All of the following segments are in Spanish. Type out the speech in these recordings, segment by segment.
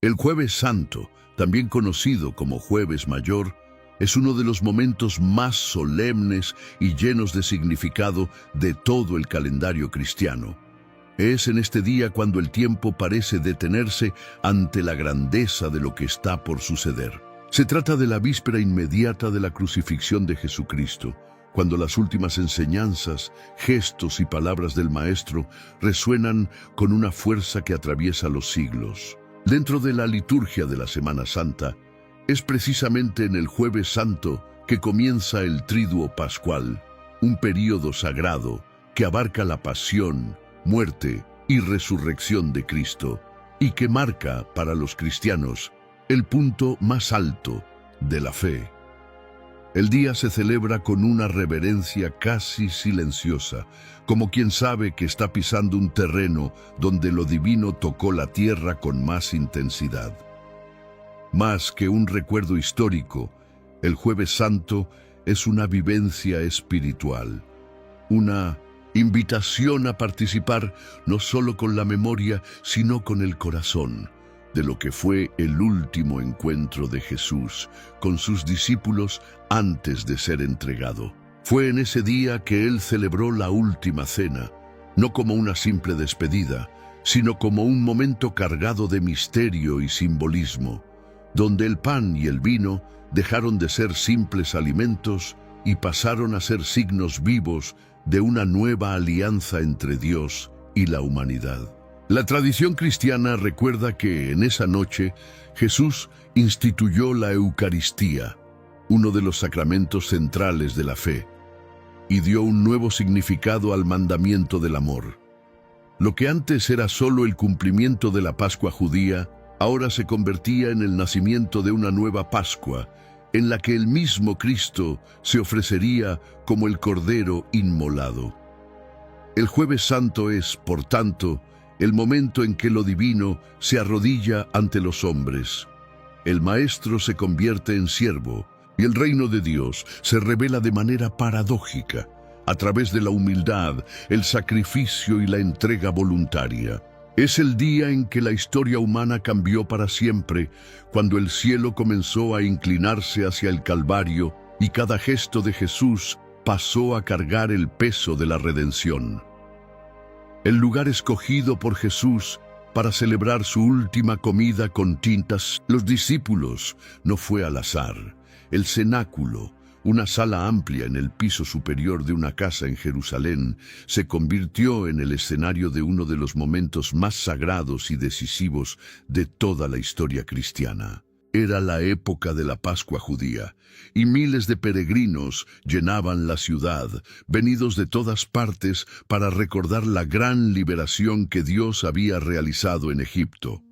El Jueves Santo, también conocido como Jueves Mayor, es uno de los momentos más solemnes y llenos de significado de todo el calendario cristiano. Es en este día cuando el tiempo parece detenerse ante la grandeza de lo que está por suceder. Se trata de la víspera inmediata de la crucifixión de Jesucristo, cuando las últimas enseñanzas, gestos y palabras del Maestro resuenan con una fuerza que atraviesa los siglos. Dentro de la liturgia de la Semana Santa, es precisamente en el Jueves Santo que comienza el Triduo Pascual, un período sagrado que abarca la pasión, muerte y resurrección de Cristo, y que marca para los cristianos el punto más alto de la fe. El día se celebra con una reverencia casi silenciosa, como quien sabe que está pisando un terreno donde lo divino tocó la tierra con más intensidad. Más que un recuerdo histórico, el Jueves Santo es una vivencia espiritual, una invitación a participar no solo con la memoria, sino con el corazón, de lo que fue el último encuentro de Jesús con sus discípulos antes de ser entregado. Fue en ese día que él celebró la última cena, no como una simple despedida, sino como un momento cargado de misterio y simbolismo, donde el pan y el vino dejaron de ser simples alimentos y pasaron a ser signos vivos de una nueva alianza entre Dios y la humanidad. La tradición cristiana recuerda que en esa noche Jesús instituyó la Eucaristía, uno de los sacramentos centrales de la fe, y dio un nuevo significado al mandamiento del amor. Lo que antes era solo el cumplimiento de la Pascua judía, ahora se convertía en el nacimiento de una nueva Pascua, en la que el mismo Cristo se ofrecería como el Cordero inmolado. El Jueves Santo es, por tanto, el momento en que lo divino se arrodilla ante los hombres. El Maestro se convierte en siervo y el reino de Dios se revela de manera paradójica, a través de la humildad, el sacrificio y la entrega voluntaria. Es el día en que la historia humana cambió para siempre, cuando el cielo comenzó a inclinarse hacia el Calvario y cada gesto de Jesús pasó a cargar el peso de la redención. El lugar escogido por Jesús para celebrar su última comida con tintas, los discípulos, no fue al azar. El cenáculo, una sala amplia en el piso superior de una casa en Jerusalén, se convirtió en el escenario de uno de los momentos más sagrados y decisivos de toda la historia cristiana. Era la época de la Pascua judía, y miles de peregrinos llenaban la ciudad, venidos de todas partes para recordar la gran liberación que Dios había realizado en Egipto.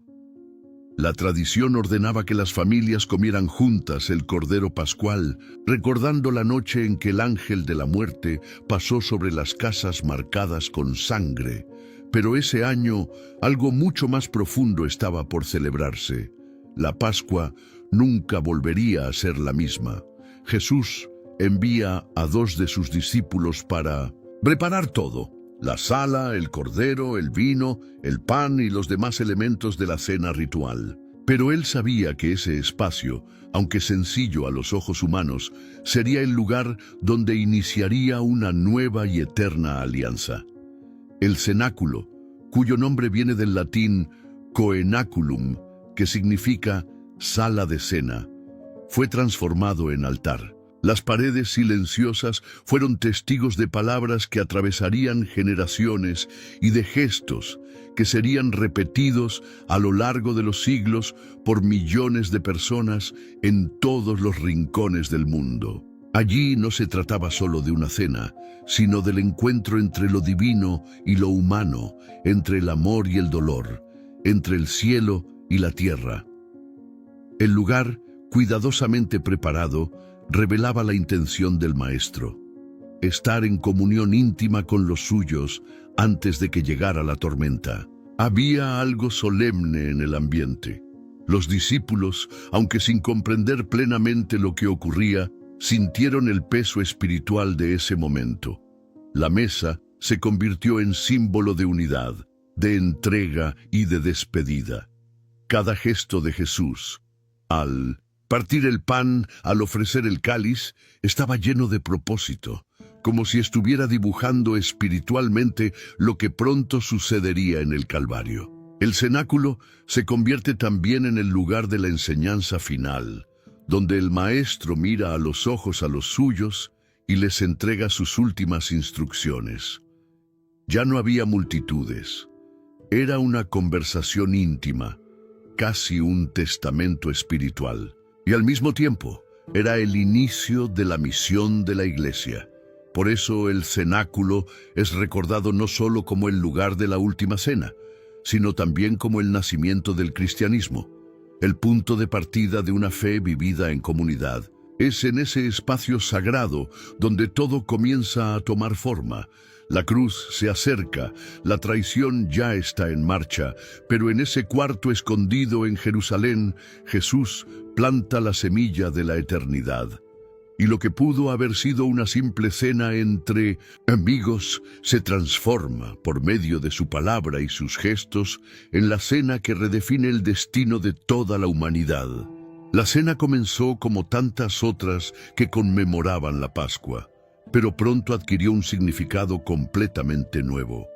La tradición ordenaba que las familias comieran juntas el Cordero Pascual, recordando la noche en que el ángel de la muerte pasó sobre las casas marcadas con sangre. Pero ese año, algo mucho más profundo estaba por celebrarse. La Pascua nunca volvería a ser la misma. Jesús envía a 2 de sus discípulos para preparar todo: la sala, el cordero, el vino, el pan y los demás elementos de la cena ritual. Pero él sabía que ese espacio, aunque sencillo a los ojos humanos, sería el lugar donde iniciaría una nueva y eterna alianza. El cenáculo, cuyo nombre viene del latín coenaculum, que significa sala de cena, fue transformado en altar. Las paredes silenciosas fueron testigos de palabras que atravesarían generaciones y de gestos que serían repetidos a lo largo de los siglos por millones de personas en todos los rincones del mundo. Allí no se trataba solo de una cena, sino del encuentro entre lo divino y lo humano, entre el amor y el dolor, entre el cielo y la tierra. El lugar, cuidadosamente preparado, revelaba la intención del Maestro: estar en comunión íntima con los suyos antes de que llegara la tormenta. Había algo solemne en el ambiente. Los discípulos, aunque sin comprender plenamente lo que ocurría, sintieron el peso espiritual de ese momento. La mesa se convirtió en símbolo de unidad, de entrega y de despedida. cada gesto de Jesús. Al partir el pan, al ofrecer el cáliz, estaba lleno de propósito, como si estuviera dibujando espiritualmente lo que pronto sucedería en el Calvario. El cenáculo se convierte también en el lugar de la enseñanza final, donde el Maestro mira a los ojos a los suyos y les entrega sus últimas instrucciones. Ya no había multitudes. Era una conversación íntima, casi un testamento espiritual. Y al mismo tiempo, era el inicio de la misión de la Iglesia. Por eso el cenáculo es recordado no solo como el lugar de la última cena, sino también como el nacimiento del cristianismo, el punto de partida de una fe vivida en comunidad. Es en ese espacio sagrado donde todo comienza a tomar forma. La cruz se acerca, la traición ya está en marcha, pero en ese cuarto escondido en Jerusalén, Jesús planta la semilla de la eternidad. Y lo que pudo haber sido una simple cena entre amigos se transforma, por medio de su palabra y sus gestos, en la cena que redefine el destino de toda la humanidad. La cena comenzó como tantas otras que conmemoraban la Pascua, pero pronto adquirió un significado completamente nuevo.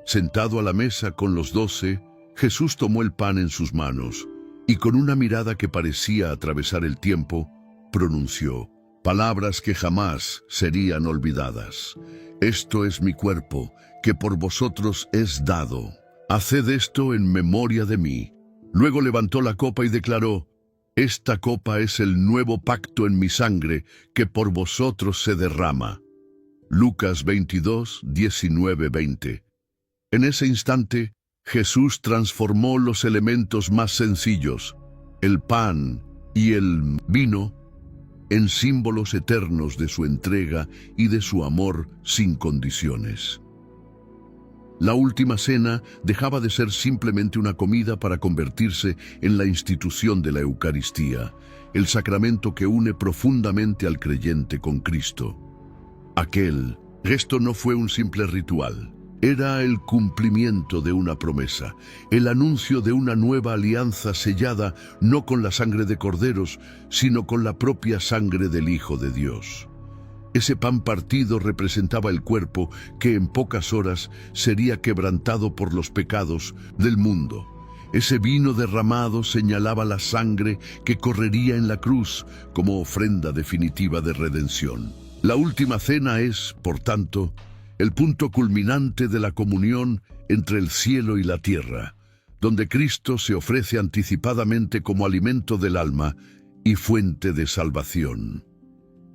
Sentado a la mesa con los 12, Jesús tomó el pan en sus manos y con una mirada que parecía atravesar el tiempo, pronunció palabras que jamás serían olvidadas. Esto es mi cuerpo, que por vosotros es dado. Haced esto en memoria de mí. Luego levantó la copa y declaró: esta copa es el nuevo pacto en mi sangre, que por vosotros se derrama. Lucas 22, 19, 20. En ese instante, Jesús transformó los elementos más sencillos, el pan y el vino, en símbolos eternos de su entrega y de su amor sin condiciones. La última cena dejaba de ser simplemente una comida para convertirse en la institución de la Eucaristía, el sacramento que une profundamente al creyente con Cristo. Aquel gesto no fue un simple ritual, era el cumplimiento de una promesa, el anuncio de una nueva alianza sellada no con la sangre de corderos, sino con la propia sangre del Hijo de Dios. Ese pan partido representaba el cuerpo que en pocas horas sería quebrantado por los pecados del mundo. Ese vino derramado señalaba la sangre que correría en la cruz como ofrenda definitiva de redención. La última cena es, por tanto, el punto culminante de la comunión entre el cielo y la tierra, donde Cristo se ofrece anticipadamente como alimento del alma y fuente de salvación.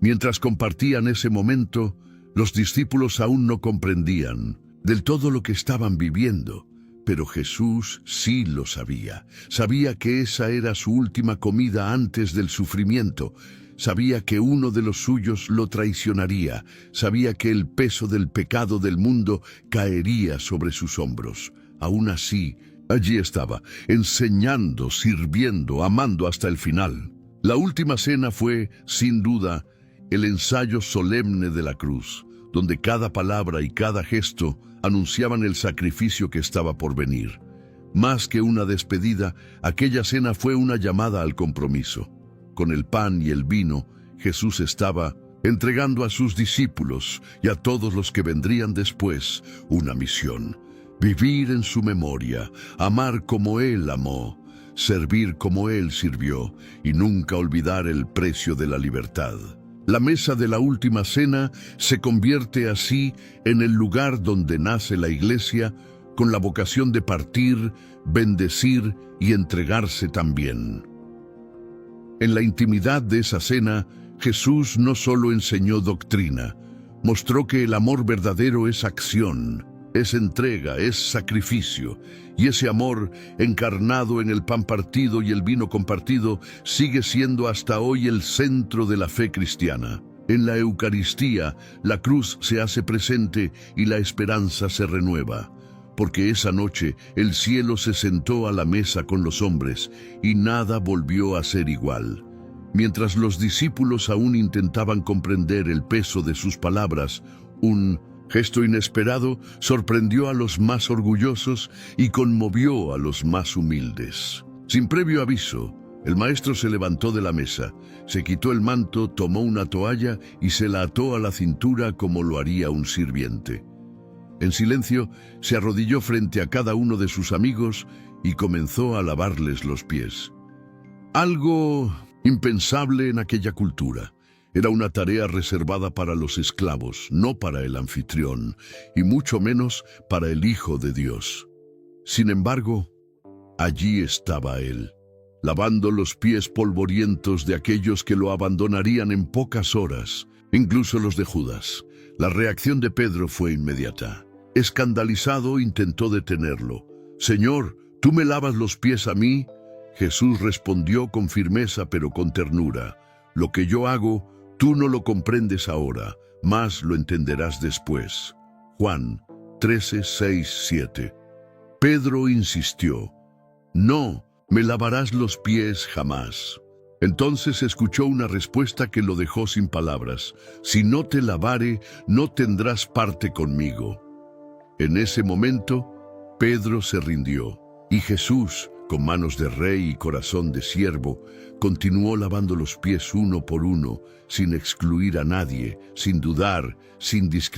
Mientras compartían ese momento, los discípulos aún no comprendían del todo lo que estaban viviendo, pero Jesús sí lo sabía. Sabía que esa era su última comida antes del sufrimiento. Sabía que uno de los suyos lo traicionaría. Sabía que el peso del pecado del mundo caería sobre sus hombros. Aún así, allí estaba, enseñando, sirviendo, amando hasta el final. La última cena fue, sin duda, el ensayo solemne de la cruz, donde cada palabra y cada gesto anunciaban el sacrificio que estaba por venir. Más que una despedida, aquella cena fue una llamada al compromiso. Con el pan y el vino, Jesús estaba entregando a sus discípulos y a todos los que vendrían después una misión: vivir en su memoria, amar como Él amó, servir como Él sirvió y nunca olvidar el precio de la libertad. La mesa de la última cena se convierte así en el lugar donde nace la Iglesia, con la vocación de partir, bendecir y entregarse también. En la intimidad de esa cena, Jesús no solo enseñó doctrina, mostró que el amor verdadero es acción, es entrega, es sacrificio, y ese amor, encarnado en el pan partido y el vino compartido, sigue siendo hasta hoy el centro de la fe cristiana. En la Eucaristía, la cruz se hace presente y la esperanza se renueva, porque esa noche el cielo se sentó a la mesa con los hombres y nada volvió a ser igual. Mientras los discípulos aún intentaban comprender el peso de sus palabras, un gesto inesperado sorprendió a los más orgullosos y conmovió a los más humildes. Sin previo aviso, el maestro se levantó de la mesa, se quitó el manto, tomó una toalla y se la ató a la cintura como lo haría un sirviente. En silencio, se arrodilló frente a cada uno de sus amigos y comenzó a lavarles los pies. Algo impensable en aquella cultura. Era una tarea reservada para los esclavos, no para el anfitrión, y mucho menos para el Hijo de Dios. Sin embargo, allí estaba él, lavando los pies polvorientos de aquellos que lo abandonarían en pocas horas, incluso los de Judas. La reacción de Pedro fue inmediata. Escandalizado, intentó detenerlo. «Señor, ¿tú me lavas los pies a mí?» Jesús respondió con firmeza pero con ternura. «Lo que yo hago, tú no lo comprendes ahora, mas lo entenderás después». Juan 13, 6, 7. Pedro insistió. «No, me lavarás los pies jamás». Entonces escuchó una respuesta que lo dejó sin palabras. «Si no te lavare, no tendrás parte conmigo». En ese momento, Pedro se rindió, y Jesús, con manos de rey y corazón de siervo, continuó lavando los pies uno por uno, sin excluir a nadie, sin dudar, sin discriminar.